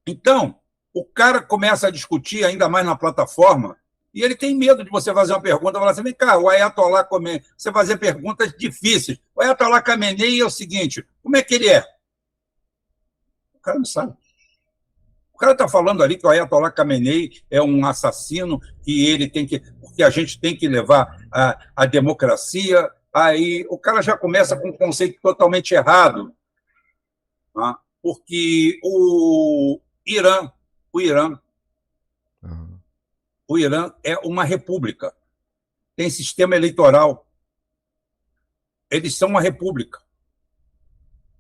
Então, o cara começa a discutir ainda mais na plataforma e ele tem medo de você fazer uma pergunta, falar assim, vem cá, o Ayatollah Khamenei, você fazer perguntas difíceis. O Ayatollah Khamenei é o seguinte, como é que ele é? O cara não sabe. O cara está falando ali que o Ayatollah Khamenei é um assassino, que ele tem que a gente tem que levar a democracia. Aí o cara já começa com um conceito totalmente errado, tá? Porque o Irã é uma república, tem sistema eleitoral, eles são uma república.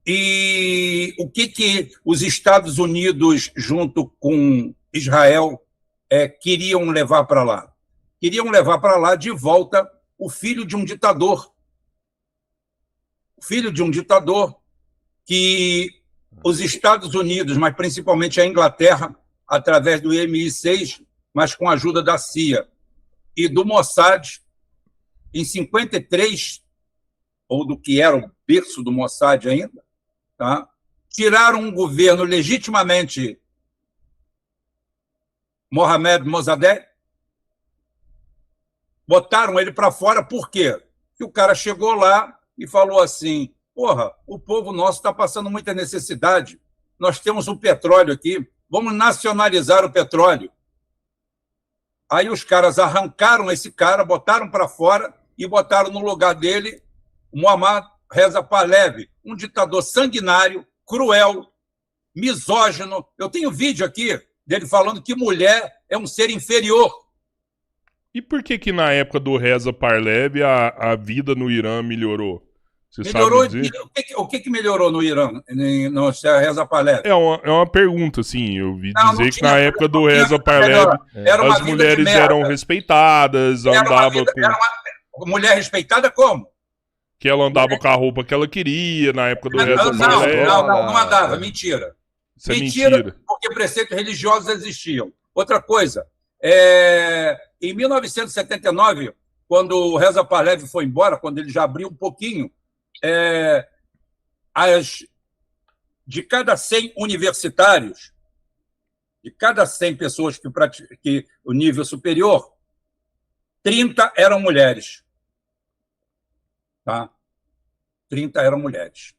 E o que os Estados Unidos, junto com Israel, queriam levar para lá? Queriam levar para lá de volta o filho de um ditador. O filho de um ditador que os Estados Unidos, mas principalmente a Inglaterra, através do MI6, mas com a ajuda da CIA e do Mossad, em 53, ou do que era o berço do Mossad ainda, tá? Tiraram um governo legitimamente Mohamed Mossadegh, botaram ele para fora, por quê? Porque o cara chegou lá e falou assim, porra, o povo nosso está passando muita necessidade, nós temos um petróleo aqui, vamos nacionalizar o petróleo. Aí os caras arrancaram esse cara, botaram para fora e botaram no lugar dele o Mohammad Reza Pahlavi, um ditador sanguinário, cruel, misógino. Eu tenho vídeo aqui dele falando que mulher é um ser inferior. E por que na época do Reza Pahlavi a vida no Irã melhorou? Você melhorou, sabe dizer? O que melhorou no Irã, no Reza Pahlavi? É uma pergunta, assim. Eu vi dizer que na época do Reza Pahlavi as mulheres eram respeitadas, andavam com... Mulher respeitada como? Que ela andava com a roupa que ela queria na época do Reza Pahlavi. Não andava, mentira. Isso é mentira. Porque preceitos religiosos existiam. Outra coisa, em 1979, quando o Reza Pahlavi foi embora, quando ele já abriu um pouquinho, de cada 100 universitários, de cada 100 pessoas que o nível superior, 30 eram mulheres. Tá? 30 eram mulheres.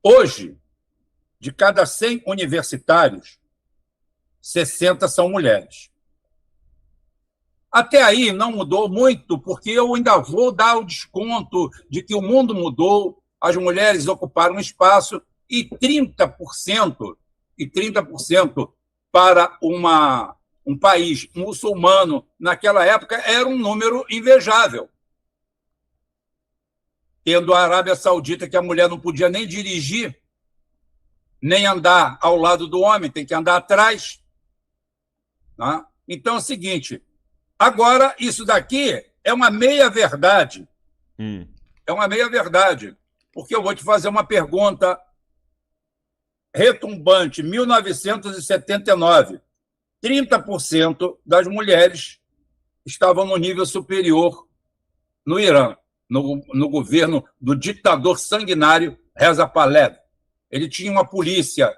Hoje, de cada 100 universitários, 60 são mulheres. Até aí não mudou muito, porque eu ainda vou dar o desconto de que o mundo mudou, as mulheres ocuparam espaço e 30% para um país muçulmano naquela época era um número invejável. Tendo a Arábia Saudita, que a mulher não podia nem dirigir, nem andar ao lado do homem, tem que andar atrás. Tá? Então é o seguinte, agora isso daqui é uma meia-verdade. É uma meia-verdade, porque eu vou te fazer uma pergunta retumbante. 1979, 30% das mulheres estavam no nível superior no Irã, no governo do ditador sanguinário Reza Pahlavi. Ele tinha uma polícia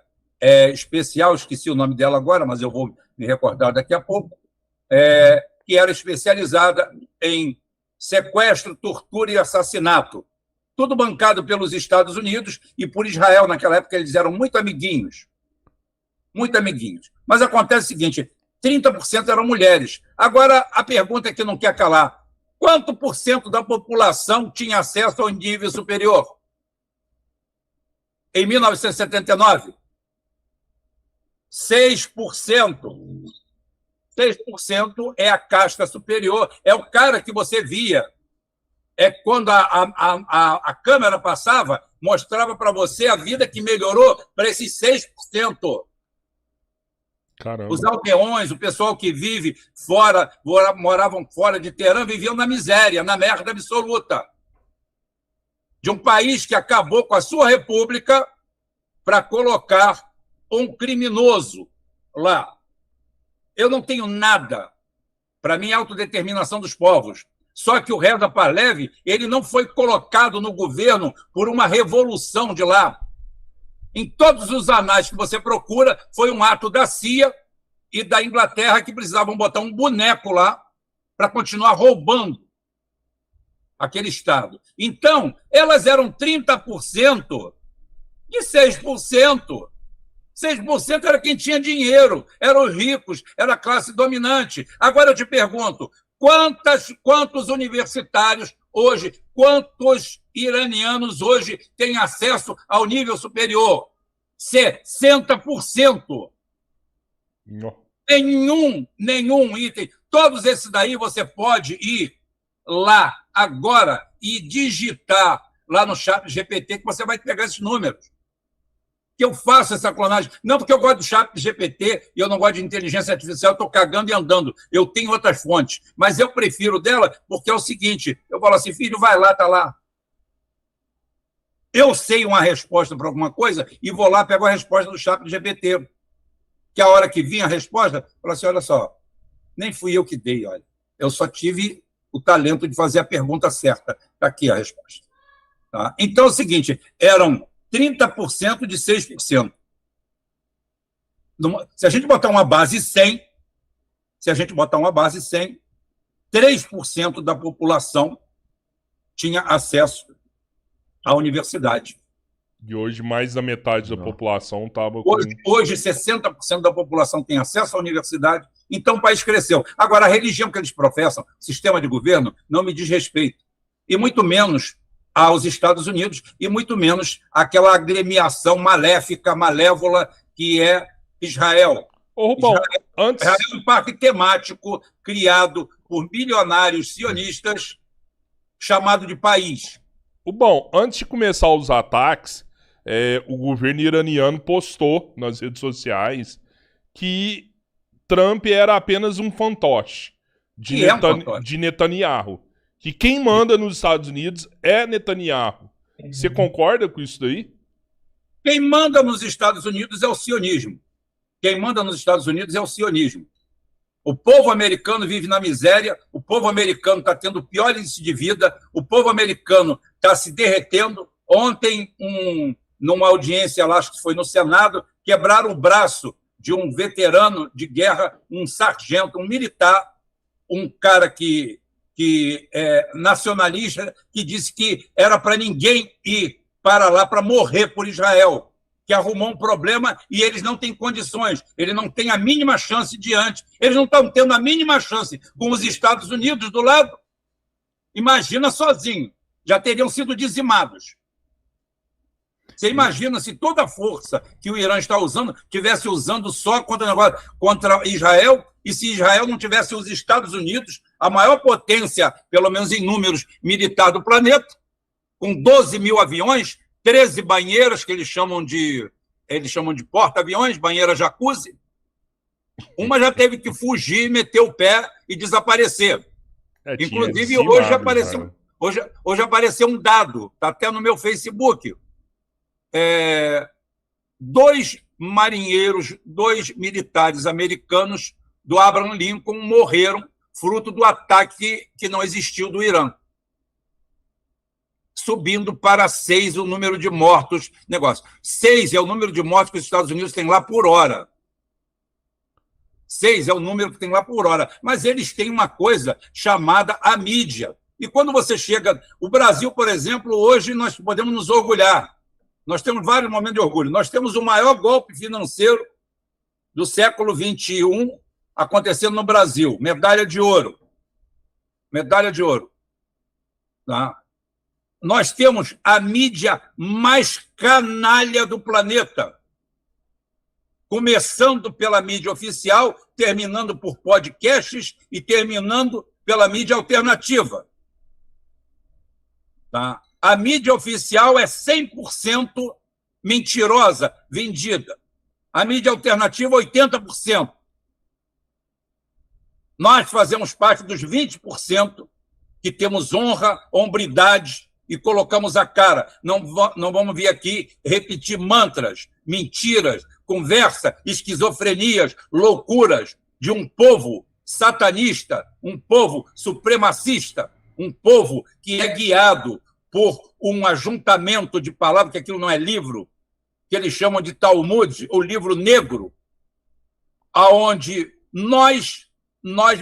especial, esqueci o nome dela agora, mas eu vou me recordar daqui a pouco, que era especializada em sequestro, tortura e assassinato. Tudo bancado pelos Estados Unidos e por Israel. Naquela época, eles eram muito amiguinhos. Muito amiguinhos. Mas acontece o seguinte, 30% eram mulheres. Agora, a pergunta que não quer calar. Quanto por cento da população tinha acesso ao nível superior? Em 1979? 6%. 6% é a casta superior. É o cara que você via. Quando a câmera passava, mostrava para você a vida que melhorou para esses 6%. Caramba. Os aldeões, o pessoal que vive fora, moravam fora de Teherã, viviam na miséria, na merda absoluta. De um país que acabou com a sua república para colocar um criminoso lá. Eu não tenho nada. Para mim, autodeterminação dos povos. Só que o Reza Pahlavi, ele não foi colocado no governo por uma revolução de lá. Em todos os anais que você procura, foi um ato da CIA e da Inglaterra que precisavam botar um boneco lá para continuar roubando aquele Estado. Então, elas eram 30% de 6%. 6% era quem tinha dinheiro, eram os ricos, era a classe dominante. Agora eu te pergunto, quantos universitários hoje, quantos iranianos hoje têm acesso ao nível superior? 60%. Não. Nenhum item. Todos esses daí você pode ir lá agora e digitar lá no chat GPT que você vai pegar esses números. Que eu faço essa clonagem. Não porque eu gosto do chat GPT e eu não gosto de inteligência artificial, eu estou cagando e andando. Eu tenho outras fontes. Mas eu prefiro dela porque é o seguinte, eu falo assim, filho, vai lá, tá lá. Eu sei uma resposta para alguma coisa e vou lá, pego a resposta do chat GPT. Que a hora que vinha a resposta, eu falo assim, olha só, nem fui eu que dei, olha. Eu só tive o talento de fazer a pergunta certa. Está aqui a resposta. Tá? Então é o seguinte, eram 30% de 6%. Se a gente botar uma base 100, 3% da população tinha acesso à universidade. E hoje mais da metade da população estava com... Hoje 60% da população tem acesso à universidade, então o país cresceu. Agora, a religião que eles professam, sistema de governo, não me diz respeito. E muito menos aos Estados Unidos, e muito menos àquela agremiação maléfica, malévola, que é Israel. Rubão, Israel é um parque temático criado por milionários sionistas, chamado de país. Bom, antes de começar os ataques, o governo iraniano postou nas redes sociais que Trump era apenas um fantoche de Netanyahu. Que quem manda nos Estados Unidos é Netanyahu. Você concorda com isso daí? Quem manda nos Estados Unidos é o sionismo. Quem manda nos Estados Unidos é o sionismo. O povo americano vive na miséria, o povo americano está tendo o pior índice de vida, o povo americano está se derretendo. Ontem, numa audiência lá, acho que foi no Senado, quebraram o braço de um veterano de guerra, um sargento, um militar, um cara que é nacionalista, que disse que era para ninguém ir para lá para morrer por Israel, que arrumou um problema e eles não têm condições, eles não têm a mínima chance diante, eles não estão tendo a mínima chance com os Estados Unidos do lado. Imagina sozinho, já teriam sido dizimados. Você imagina se toda a força que o Irã está usando estivesse usando só contra Israel, e se Israel não tivesse os Estados Unidos, a maior potência, pelo menos em números, militar do planeta, com 12 mil aviões, 13 banheiras, que eles chamam de porta-aviões, banheira jacuzzi. Uma já teve que fugir, meter o pé e desaparecer. Inclusive, hoje apareceu um dado, está até no meu Facebook. 2 marinheiros, 2 militares americanos do Abraham Lincoln morreram fruto do ataque que não existiu do Irã. Subindo para 6 o número de mortos. 6 é o número de mortos que os Estados Unidos têm lá por hora. 6 é o número que tem lá por hora. Mas eles têm uma coisa chamada a mídia. E quando você chega... O Brasil, por exemplo, hoje nós podemos nos orgulhar. Nós temos vários momentos de orgulho. Nós temos o maior golpe financeiro do século XXI acontecendo no Brasil. Medalha de ouro. Medalha de ouro. Tá? Nós temos a mídia mais canalha do planeta. Começando pela mídia oficial, terminando por podcasts e terminando pela mídia alternativa. Tá? A mídia oficial é 100% mentirosa, vendida. A mídia alternativa, 80%. Nós fazemos parte dos 20% que temos honra, hombridade e colocamos a cara. Não vamos vir aqui repetir mantras, mentiras, conversa, esquizofrenias, loucuras de um povo satanista, um povo supremacista, um povo que é guiado por um ajuntamento de palavras, que aquilo não é livro, que eles chamam de Talmud, o livro negro, aonde nós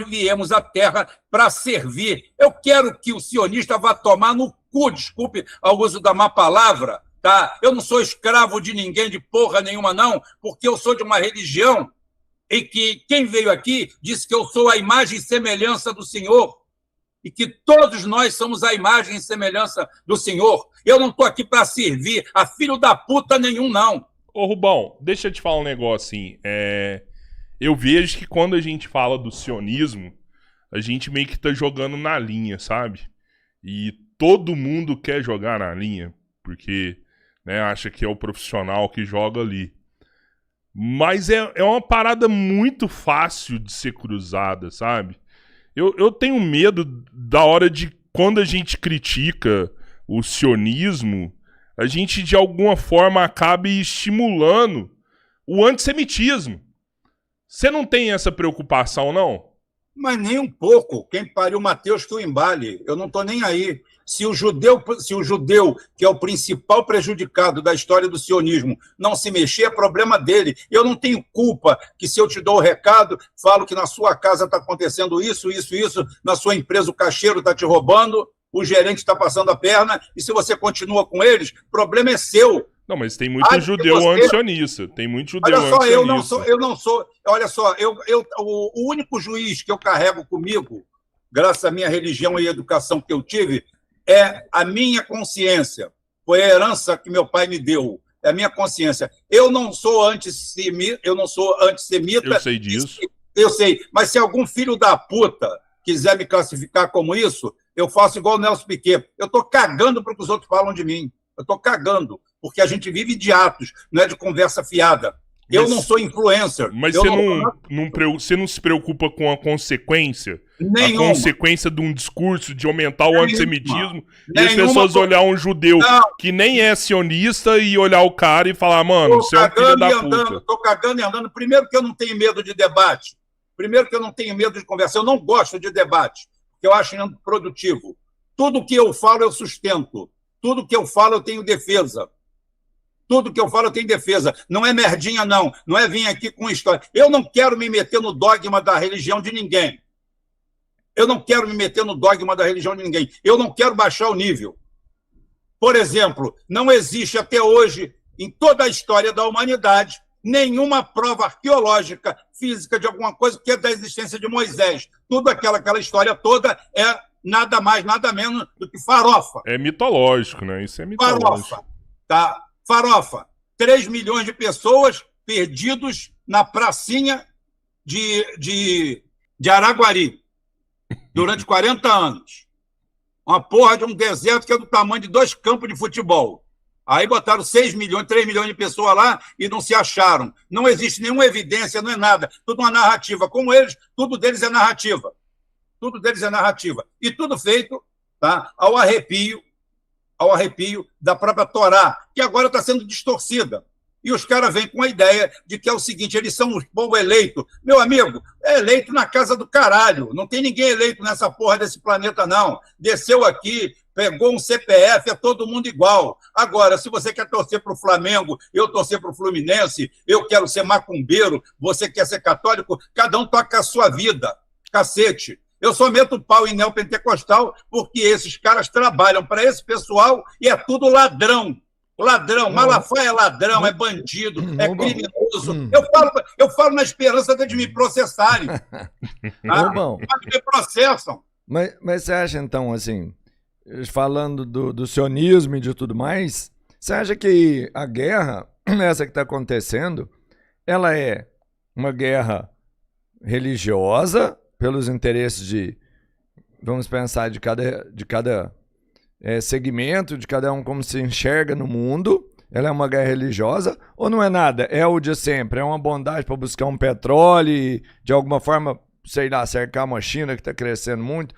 viemos à Terra para servir. Eu quero que o sionista vá tomar no cu, desculpe ao uso da má palavra, tá? Eu não sou escravo de ninguém, de porra nenhuma, não, porque eu sou de uma religião e que quem veio aqui disse que eu sou a imagem e semelhança do Senhor e que todos nós somos a imagem e semelhança do Senhor. Eu não estou aqui para servir a filho da puta nenhum, não. Ô, Rubão, deixa eu te falar um negócio assim. Eu vejo que quando a gente fala do sionismo, a gente meio que tá jogando na linha, sabe? E todo mundo quer jogar na linha, porque, né, acha que é o profissional que joga ali. Mas é uma parada muito fácil de ser cruzada, sabe? Eu tenho medo da hora de quando a gente critica o sionismo, a gente de alguma forma acabe estimulando o antissemitismo. Você não tem essa preocupação, não? Mas nem um pouco. Quem pariu Mateus que o embale. Eu não estou nem aí. Se o judeu, que é o principal prejudicado da história do sionismo, não se mexer, é problema dele. Eu não tenho culpa que, se eu te dou o recado, falo que na sua casa está acontecendo isso, na sua empresa o caixeiro está te roubando, o gerente está passando a perna, e se você continua com eles, o problema é seu. Não, mas tem muito judeu antisionista. Tem muito judeu antisionista. Olha só, eu não sou. Olha só, o único juiz que eu carrego comigo, graças à minha religião e educação que eu tive, é a minha consciência. Foi a herança que meu pai me deu. É a minha consciência. Eu não sou antissemita. Eu sei disso. Eu sei. Mas se algum filho da puta quiser me classificar como isso, eu faço igual o Nelson Piquet. Eu estou cagando para o que os outros falam de mim. Eu estou cagando, porque a gente vive de atos, não é de conversa fiada. Eu não sou influencer. Mas você não se preocupa com a consequência? Nenhuma. A consequência de um discurso de aumentar o antissemitismo e as pessoas olhar um judeu que nem é sionista e olhar o cara e falar, mano, você é um filho da puta. Estou cagando e andando. Primeiro que eu não tenho medo de debate. Primeiro que eu não tenho medo de conversa. Eu não gosto de debate, porque eu acho improdutivo. Tudo que eu falo, eu sustento. Tudo que eu falo, eu tenho defesa. Tudo que eu falo, eu tenho defesa. Não é merdinha, não. Não é vir aqui com história. Eu não quero me meter no dogma da religião de ninguém. Eu não quero me meter no dogma da religião de ninguém. Eu não quero baixar o nível. Por exemplo, não existe até hoje, em toda a história da humanidade, nenhuma prova arqueológica, física, de alguma coisa que é da existência de Moisés. Tudo aquela história toda é nada mais, nada menos do que farofa. É mitológico, né? Isso é mitológico. Farofa, tá? Farofa. 3 milhões de pessoas perdidos na pracinha de Araguari durante 40 anos. Uma porra de um deserto que é do tamanho de 2 campos de futebol. Aí botaram 6 milhões, 3 milhões de pessoas lá e não se acharam. Não existe nenhuma evidência, não é nada. Tudo uma narrativa. Como eles, tudo deles é narrativa. Tudo deles é narrativa. E tudo feito, tá, ao arrepio da própria Torá, que agora está sendo distorcida. E os caras vêm com a ideia de que é o seguinte, eles são o povo eleito. Meu amigo, é eleito na casa do caralho. Não tem ninguém eleito nessa porra desse planeta, não. Desceu aqui, pegou um CPF, é todo mundo igual. Agora, se você quer torcer para o Flamengo, eu torcer para o Fluminense, eu quero ser macumbeiro, você quer ser católico, cada um toca a sua vida. Cacete. Eu só meto o pau em neopentecostal porque esses caras trabalham para esse pessoal e é tudo ladrão. Ladrão, Malafaia é ladrão, é bandido, é criminoso. Eu falo na esperança de me processarem. Me processam. Mas você acha, então, assim, falando do sionismo e de tudo mais, você acha que a guerra, essa que está acontecendo, ela é uma guerra religiosa, pelos interesses de, vamos pensar, de cada segmento, de cada um como se enxerga no mundo, ela é uma guerra religiosa, ou não é nada? É o de sempre, é uma bondade para buscar um petróleo e, de alguma forma, sei lá, cercar uma China que está crescendo muito.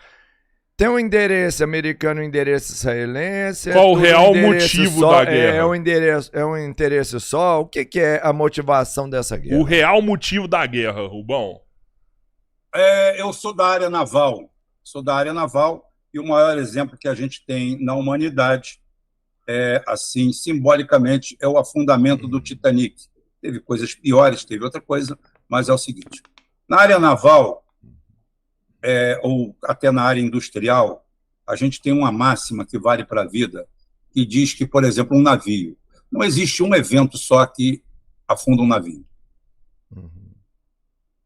Tem um endereço americano, um endereço israelense. Qual o real motivo da guerra? É um interesse só? O que é a motivação dessa guerra? O real motivo da guerra, Rubão? Eu sou da área naval. E o maior exemplo que a gente tem na humanidade assim, simbolicamente, é o afundamento do Titanic. Teve coisas piores, teve outra coisa, mas é o seguinte: na área naval, ou até na área industrial, a gente tem uma máxima que vale para a vida, que diz que, por exemplo, um navio, não existe um evento só que afunda um navio.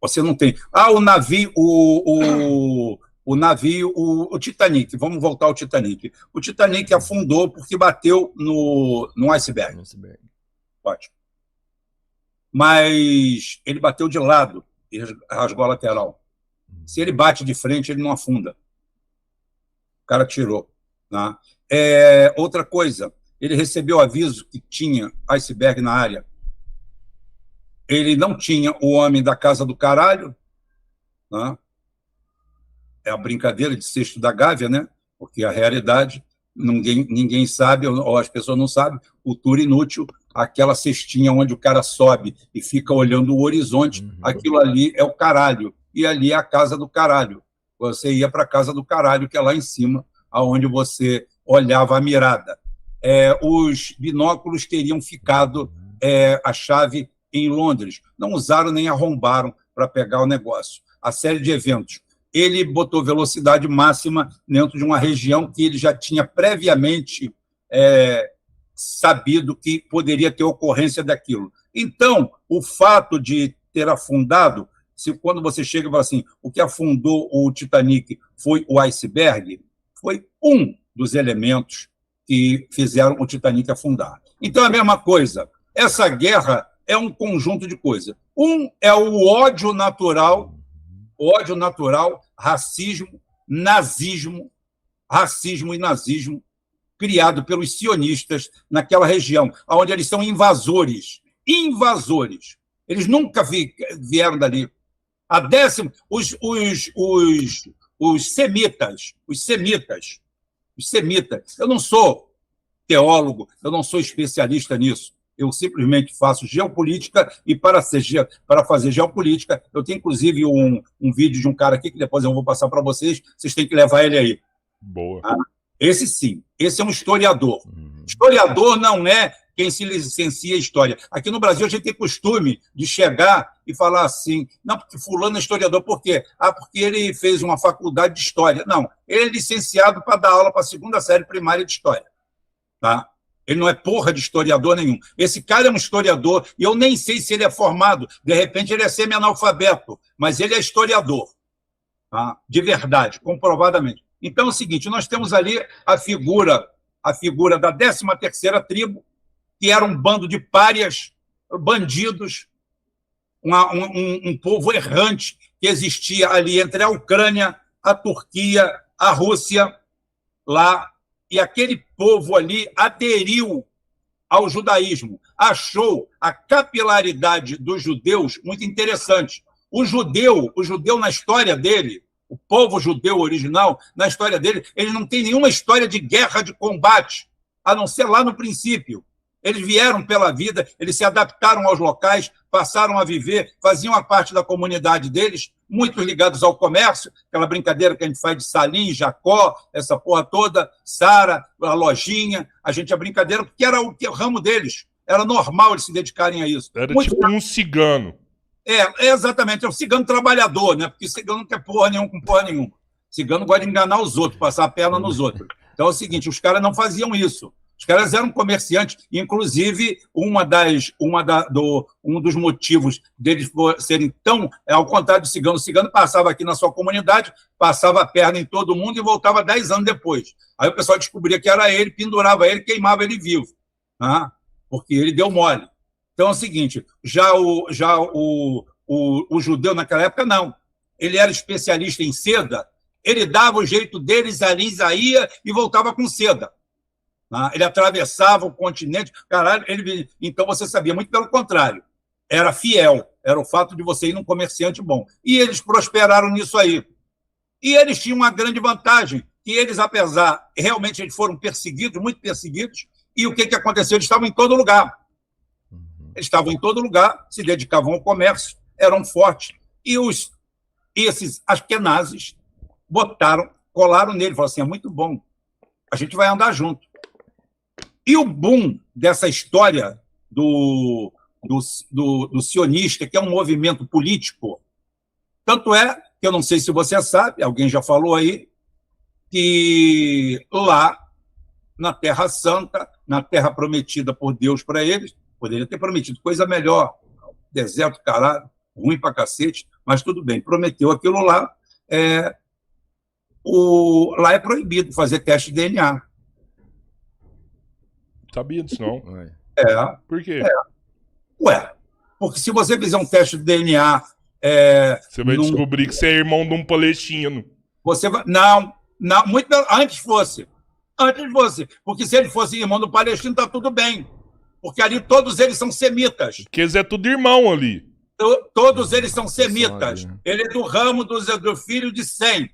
Você não tem. O navio, o navio, o Titanic, vamos voltar ao Titanic. O Titanic afundou porque bateu no iceberg. Ótimo. Mas ele bateu de lado e rasgou a lateral. Se ele bate de frente, ele não afunda. O cara tirou. Né? Outra coisa, ele recebeu aviso que tinha iceberg na área. Ele não tinha o homem da casa do caralho, né? É a brincadeira de cesto da Gávea, né? Porque a realidade, ninguém sabe, ou as pessoas não sabem, cultura inútil, aquela cestinha onde o cara sobe e fica olhando o horizonte, aquilo ali é o caralho, e ali é a casa do caralho. Você ia para a casa do caralho, que é lá em cima, aonde você olhava a mirada. Os binóculos teriam ficado a chave em Londres. Não usaram nem arrombaram para pegar o negócio. A série de eventos. Ele botou velocidade máxima dentro de uma região que ele já tinha previamente sabido que poderia ter ocorrência daquilo. Então, o fato de ter afundado, quando você chega e fala assim, o que afundou o Titanic foi o iceberg, foi um dos elementos que fizeram o Titanic afundar. Então, é a mesma coisa. Essa guerra é um conjunto de coisas. É o ódio natural, racismo e nazismo, criado pelos sionistas naquela região, onde eles são invasores. Invasores. Eles nunca vieram dali. Os semitas. Eu não sou teólogo, eu não sou especialista nisso. Eu simplesmente faço geopolítica e para fazer geopolítica, eu tenho inclusive um vídeo de um cara aqui que depois eu vou passar para vocês têm que levar ele aí. Boa. Esse sim, esse é um historiador. Historiador não é quem se licencia em história. Aqui no Brasil a gente tem costume de chegar e falar assim, não, porque fulano é historiador, por quê? Porque ele fez uma faculdade de história. Não, ele é licenciado para dar aula para a 2ª série primária de história. Tá? Ele não é porra de historiador nenhum. Esse cara é um historiador, e eu nem sei se ele é formado, de repente ele é semi-analfabeto, mas ele é historiador, tá? De verdade, comprovadamente. Então é o seguinte, nós temos ali a figura da 13ª tribo, que era um bando de párias, bandidos, um povo errante que existia ali entre a Ucrânia, a Turquia, a Rússia, lá. E aquele povo ali aderiu ao judaísmo, achou a capilaridade dos judeus muito interessante. O judeu na história dele, o povo judeu original, na história dele, ele não tem nenhuma história de guerra, de combate, a não ser lá no princípio. Eles vieram pela vida, eles se adaptaram aos locais, passaram a viver, faziam a parte da comunidade deles, muitos ligados ao comércio, aquela brincadeira que a gente faz de Salim, Jacó, essa porra toda, Sara, a lojinha, a brincadeira, porque era o ramo deles, era normal eles se dedicarem a isso. Era tipo um cigano. Exatamente, é o cigano trabalhador, né? Porque cigano não quer porra nenhuma com porra nenhuma. Cigano gosta de enganar os outros, passar a perna nos outros. Então é o seguinte, os caras não faziam isso. Os caras eram comerciantes, inclusive um dos motivos deles serem tão, ao contrário do cigano, o cigano passava aqui na sua comunidade, passava a perna em todo mundo e voltava 10 anos depois. Aí o pessoal descobria que era ele, pendurava ele, queimava ele vivo, né? Porque ele deu mole. Então é o seguinte, já o judeu naquela época, não. Ele era especialista em seda, ele dava o jeito deles ali, saía e voltava com seda. Ele atravessava o continente, caralho, então você sabia, muito pelo contrário, era fiel, era o fato de você ir num comerciante bom. E eles prosperaram nisso aí. E eles tinham uma grande vantagem, que eles, realmente eles foram perseguidos, muito perseguidos, e o que aconteceu? Eles estavam em todo lugar. Eles estavam em todo lugar, se dedicavam ao comércio, eram fortes, e esses askenazes colaram nele, falaram assim, é muito bom, a gente vai andar junto. E o boom dessa história do sionista, que é um movimento político, tanto é que eu não sei se você sabe, alguém já falou aí, que lá, na Terra Santa, na Terra prometida por Deus para eles, poderia ter prometido coisa melhor, deserto, caralho, ruim pra cacete, mas tudo bem, prometeu aquilo lá. Lá é proibido fazer teste de DNA. Sabia disso, não. Por quê? Ué, porque se você fizer um teste de DNA... você vai descobrir que você é irmão de um palestino. Você vai... Não, muito antes fosse. Antes fosse. Porque se ele fosse irmão do palestino, tá tudo bem. Porque ali todos eles são semitas. Porque eles é tudo irmão ali. Todos eles são semitas. Ele é do ramo do filho de Sem.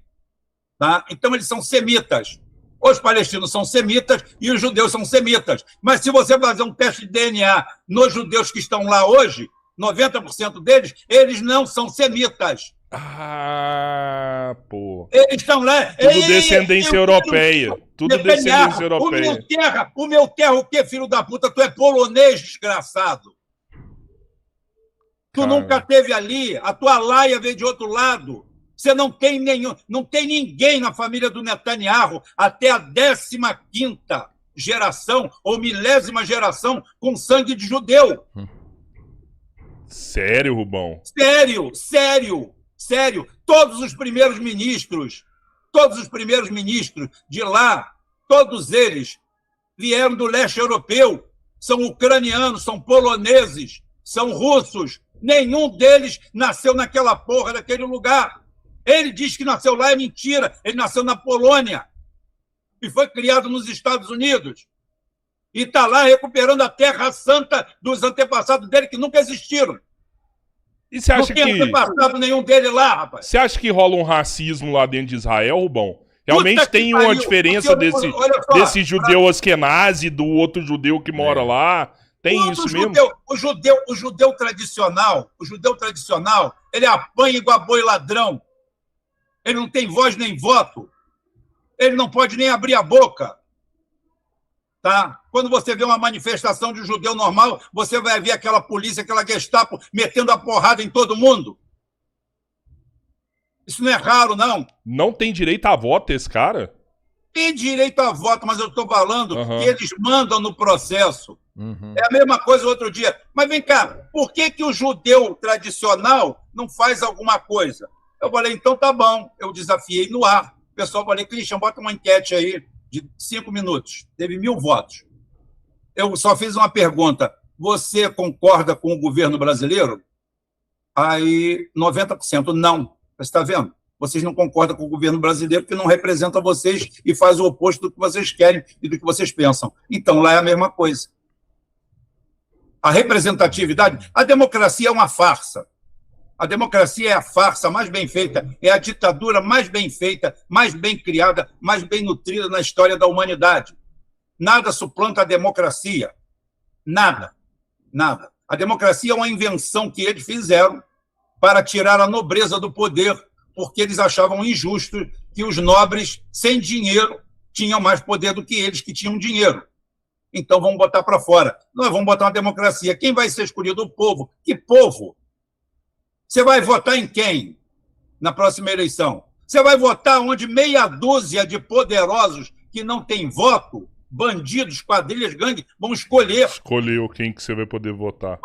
Tá? Então eles são semitas. Os palestinos são semitas e os judeus são semitas. Mas se você fazer um teste de DNA nos judeus que estão lá hoje, 90% deles, eles não são semitas. Ah, pô. Eles estão lá... Tudo descendência europeia. Tudo descendência europeia. O meu terra, o que, filho da puta? Tu é polonês, desgraçado. Tu nunca teve ali, a tua laia veio de outro lado. Você não tem ninguém na família do Netanyahu até a 15ª geração ou 1000ª geração com sangue de judeu. Sério, Rubão? Sério. Todos os primeiros ministros de lá, todos eles vieram do leste europeu, são ucranianos, são poloneses, são russos. Nenhum deles nasceu naquela porra daquele lugar. Ele diz que nasceu lá, é mentira. Ele nasceu na Polônia e foi criado nos Estados Unidos. E está lá recuperando a terra santa dos antepassados dele, que nunca existiram. E você acha não tem antepassado nenhum dele lá, rapaz. Você acha que rola um racismo lá dentro de Israel, Rubão? Realmente tem uma diferença desse judeu askenazi do outro judeu que mora lá? Tem isso mesmo? O judeu tradicional, ele apanha igual boi ladrão. Ele não tem voz nem voto. Ele não pode nem abrir a boca. Tá? Quando você vê uma manifestação de um judeu normal, você vai ver aquela polícia, aquela Gestapo metendo a porrada em todo mundo. Isso não é raro, não. Não tem direito a voto esse cara? Tem direito a voto, mas eu estou falando que eles mandam no processo. É a mesma coisa outro dia. Mas vem cá, por que o judeu tradicional não faz alguma coisa? Eu falei, então tá bom. Eu desafiei no ar. O pessoal falou, Christian, bota uma enquete aí de 5 minutos. Teve 1000 votos. Eu só fiz uma pergunta. Você concorda com o governo brasileiro? Aí, 90% não. Você está vendo? Vocês não concordam com o governo brasileiro, que não representa vocês e faz o oposto do que vocês querem e do que vocês pensam. Então, lá é a mesma coisa. A representatividade, a democracia é uma farsa. A democracia é a farsa mais bem feita, é a ditadura mais bem feita, mais bem criada, mais bem nutrida na história da humanidade. Nada suplanta a democracia. Nada. A democracia é uma invenção que eles fizeram para tirar a nobreza do poder, porque eles achavam injusto que os nobres, sem dinheiro, tinham mais poder do que eles que tinham dinheiro. Então, vamos botar para fora. Nós vamos botar uma democracia. Quem vai ser escolhido? O povo. Que povo? Você vai votar em quem na próxima eleição? Você vai votar onde meia dúzia de poderosos que não têm voto, bandidos, quadrilhas, gangues, vão escolher. Escolheu quem que você vai poder votar.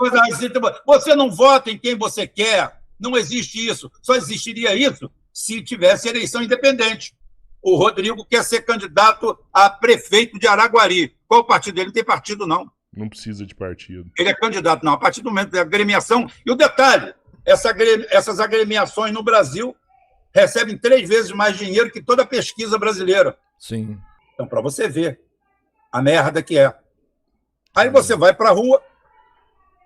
Você não vota em quem você quer. Não existe isso. Só existiria isso se tivesse eleição independente. O Rodrigo quer ser candidato a prefeito de Araguari. Qual o partido dele? Não tem partido, não. Não precisa de partido. Ele é candidato, não. A partir do momento da agremiação. E o detalhe, essas agremiações no Brasil recebem 3 vezes mais dinheiro que toda a pesquisa brasileira. Sim. Então, para você ver a merda que é. Aí você vai para a rua,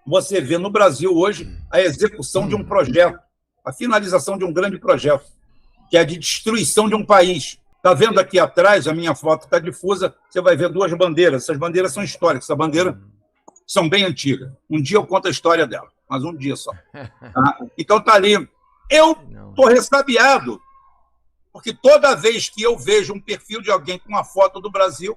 você vê no Brasil hoje a execução de um projeto, a finalização de um grande projeto, que é de destruição de um país. Está vendo aqui atrás, a minha foto está difusa, você vai ver 2 bandeiras. Essas bandeiras são históricas, essas bandeiras são bem antigas. Um dia eu conto a história dela, mas um dia só. Tá? Então está ali. Eu estou ressabiado, porque toda vez que eu vejo um perfil de alguém com uma foto do Brasil,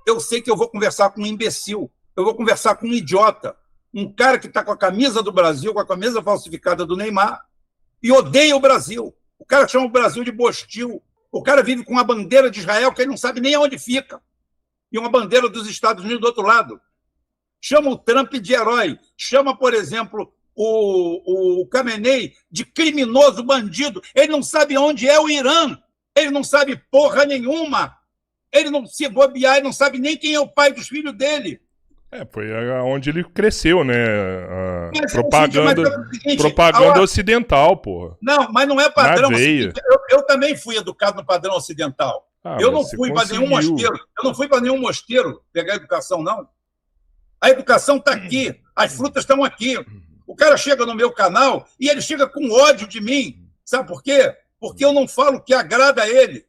eu sei que eu vou conversar com um imbecil, eu vou conversar com um idiota, um cara que está com a camisa do Brasil, com a camisa falsificada do Neymar, e odeia o Brasil. O cara chama o Brasil de bostil. O cara vive com uma bandeira de Israel que ele não sabe nem aonde fica. E uma bandeira dos Estados Unidos do outro lado. Chama o Trump de herói. Chama, por exemplo, o Khamenei de criminoso bandido. Ele não sabe onde é o Irã. Ele não sabe porra nenhuma. Ele não se bobear, ele não sabe nem quem é o pai dos filhos dele. Foi onde ele cresceu, né? Seguinte, propaganda ocidental, porra. Não, mas não é padrão. Eu também fui educado no padrão ocidental. Eu não fui para nenhum mosteiro. Eu não fui para nenhum mosteiro pegar educação, não. A educação está aqui. As frutas estão aqui. O cara chega no meu canal e ele chega com ódio de mim. Sabe por quê? Porque eu não falo o que agrada a ele.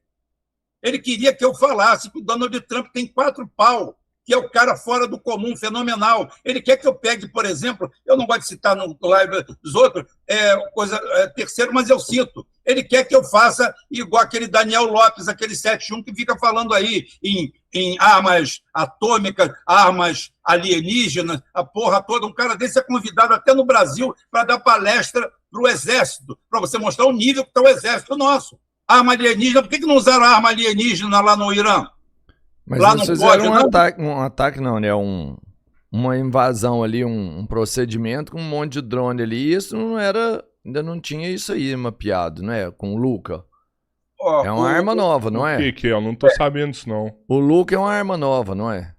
Ele queria que eu falasse que o Donald Trump tem 4 pau, que é o cara fora do comum, fenomenal. Ele quer que eu pegue, por exemplo, eu não gosto de citar no live dos outros, terceiro, mas eu cito. Ele quer que eu faça igual aquele Daniel Lopes, aquele 71 que fica falando aí em armas atômicas, armas alienígenas, a porra toda. Um cara desse é convidado até no Brasil para dar palestra para o Exército, para você mostrar o nível que está o Exército nosso. Arma alienígena, por que não usaram arma alienígena lá no Irã? Mas lá não fizeram um ataque não, né? Uma invasão ali, um procedimento com um monte de drone ali. Isso não era, ainda não tinha isso aí mapeado, né? Com o Luca. É uma arma nova, não é? O que é? Eu não tô sabendo disso, não. O Luca é uma arma nova, não é?